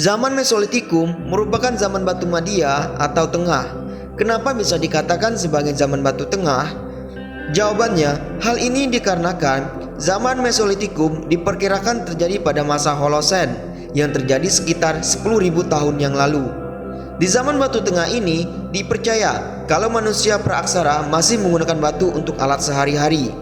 Zaman Mesolitikum merupakan zaman batu Madia atau tengah. Kenapa bisa dikatakan sebagai zaman batu tengah? Jawabannya, hal ini dikarenakan zaman Mesolitikum diperkirakan terjadi pada masa Holosen yang terjadi sekitar 10.000 tahun yang lalu. Di zaman batu tengah ini dipercaya kalau manusia praaksara masih menggunakan batu untuk alat sehari-hari.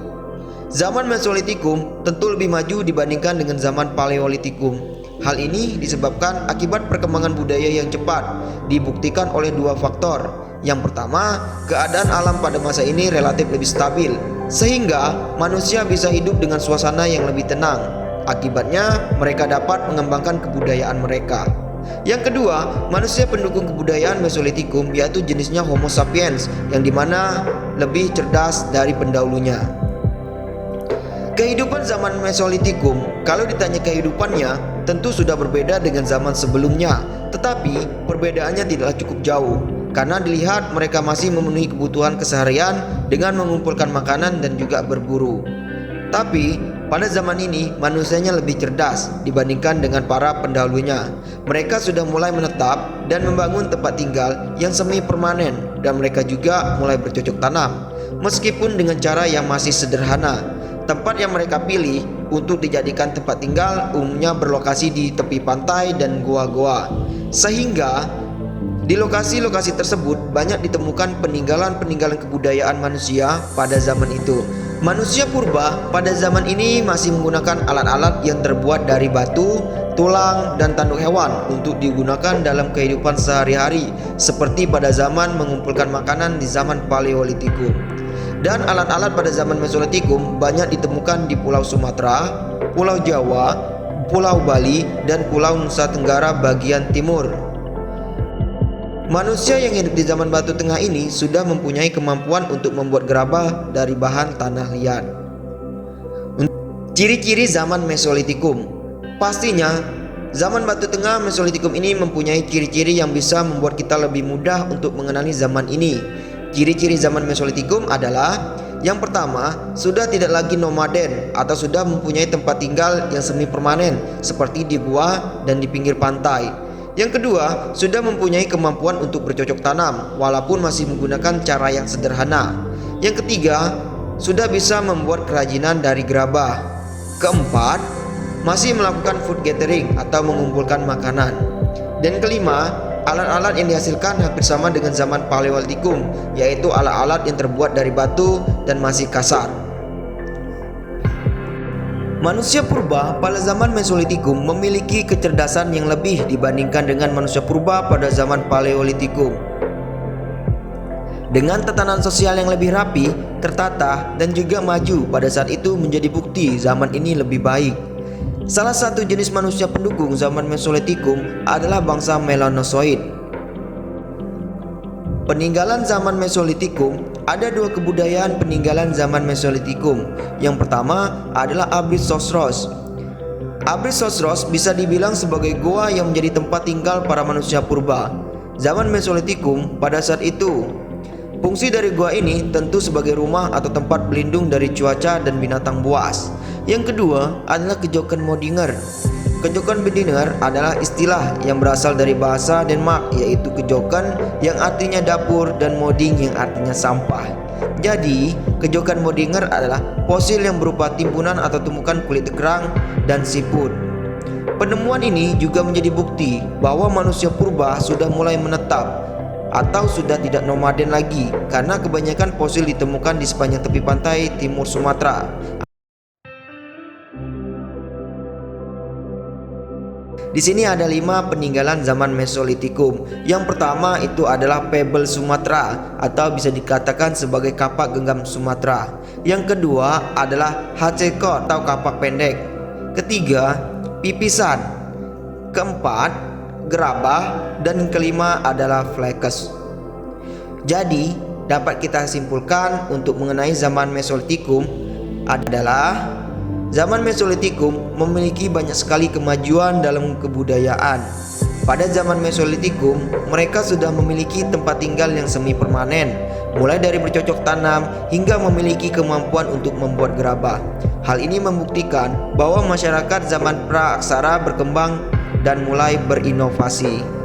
Zaman Mesolitikum tentu lebih maju dibandingkan dengan zaman Paleolitikum. Hal ini disebabkan akibat perkembangan budaya yang cepat, dibuktikan oleh dua faktor. Yang pertama, keadaan alam pada masa ini relatif lebih stabil, sehingga manusia bisa hidup dengan suasana yang lebih tenang. Akibatnya, mereka dapat mengembangkan kebudayaan mereka. Yang kedua, manusia pendukung kebudayaan Mesolitikum yaitu jenisnya Homo sapiens, yang dimana lebih cerdas dari pendahulunya. Kehidupan zaman Mesolitikum, kalau ditanya kehidupannya, tentu sudah berbeda dengan zaman sebelumnya. Tetapi perbedaannya tidaklah cukup jauh, karena dilihat mereka masih memenuhi kebutuhan keseharian dengan mengumpulkan makanan dan juga berburu. Tapi pada zaman ini manusianya lebih cerdas dibandingkan dengan para pendahulunya. Mereka sudah mulai menetap dan membangun tempat tinggal yang semi permanen, dan mereka juga mulai bercocok tanam, meskipun dengan cara yang masih sederhana. Tempat yang mereka pilih untuk dijadikan tempat tinggal umumnya berlokasi di tepi pantai dan goa-goa, sehingga di lokasi-lokasi tersebut banyak ditemukan peninggalan-peninggalan kebudayaan manusia pada zaman itu. Manusia purba pada zaman ini masih menggunakan alat-alat yang terbuat dari batu, tulang, dan tanduk hewan untuk digunakan dalam kehidupan sehari-hari, seperti pada zaman mengumpulkan makanan di zaman Paleolitikum. Dan alat-alat pada zaman Mesolitikum banyak ditemukan di Pulau Sumatera, Pulau Jawa, Pulau Bali, dan Pulau Nusa Tenggara bagian timur. Manusia yang hidup di zaman batu tengah ini sudah mempunyai kemampuan untuk membuat gerabah dari bahan tanah liat. Ciri-ciri zaman Mesolitikum. Pastinya, zaman batu tengah Mesolitikum ini mempunyai ciri-ciri yang bisa membuat kita lebih mudah untuk mengenali zaman ini. Ciri-ciri zaman Mesolitikum adalah: yang pertama, sudah tidak lagi nomaden atau sudah mempunyai tempat tinggal yang semi permanen seperti di gua dan di pinggir pantai. Yang kedua, sudah mempunyai kemampuan untuk bercocok tanam walaupun masih menggunakan cara yang sederhana. Yang ketiga, sudah bisa membuat kerajinan dari gerabah. Keempat, masih melakukan food gathering atau mengumpulkan makanan. Dan kelima, alat-alat yang dihasilkan hampir sama dengan zaman Paleolitikum, yaitu alat-alat yang terbuat dari batu dan masih kasar. Manusia purba pada zaman Mesolitikum memiliki kecerdasan yang lebih dibandingkan dengan manusia purba pada zaman Paleolitikum. Dengan tatanan sosial yang lebih rapi, tertata, dan juga maju pada saat itu menjadi bukti zaman ini lebih baik. Salah satu jenis manusia pendukung zaman Mesolitikum adalah bangsa Melanozoid. Peninggalan zaman Mesolitikum. Ada dua kebudayaan peninggalan zaman Mesolitikum. Yang pertama adalah Abris Sosros. Abris Sosros bisa dibilang sebagai goa yang menjadi tempat tinggal para manusia purba zaman Mesolitikum pada saat itu. Fungsi dari gua ini tentu sebagai rumah atau tempat berlindung dari cuaca dan binatang buas. Yang kedua adalah kejokan Modinger. Kejokan Modinger adalah istilah yang berasal dari bahasa Denmark, yaitu kejokan yang artinya dapur dan moding yang artinya sampah. Jadi, kejokan Modinger adalah fosil yang berupa timbunan atau tumpukan kulit kerang dan siput. Penemuan ini juga menjadi bukti bahwa manusia purba sudah mulai menetap atau sudah tidak nomaden lagi, karena kebanyakan fosil ditemukan di sepanjang tepi pantai timur Sumatera. Di sini ada 5 peninggalan zaman Mesolitikum. Yang pertama itu adalah Pebble Sumatera atau bisa dikatakan sebagai kapak genggam Sumatera. Yang kedua adalah Hacekot atau kapak pendek. Ketiga, Pipisan. Keempat, Gerabah. Dan kelima adalah Flekes. Jadi dapat kita simpulkan untuk mengenai zaman Mesolitikum adalah zaman Mesolitikum memiliki banyak sekali kemajuan dalam kebudayaan. Pada zaman Mesolitikum, mereka sudah memiliki tempat tinggal yang semi permanen, mulai dari bercocok tanam hingga memiliki kemampuan untuk membuat gerabah. Hal ini membuktikan bahwa masyarakat zaman praaksara berkembang dan mulai berinovasi.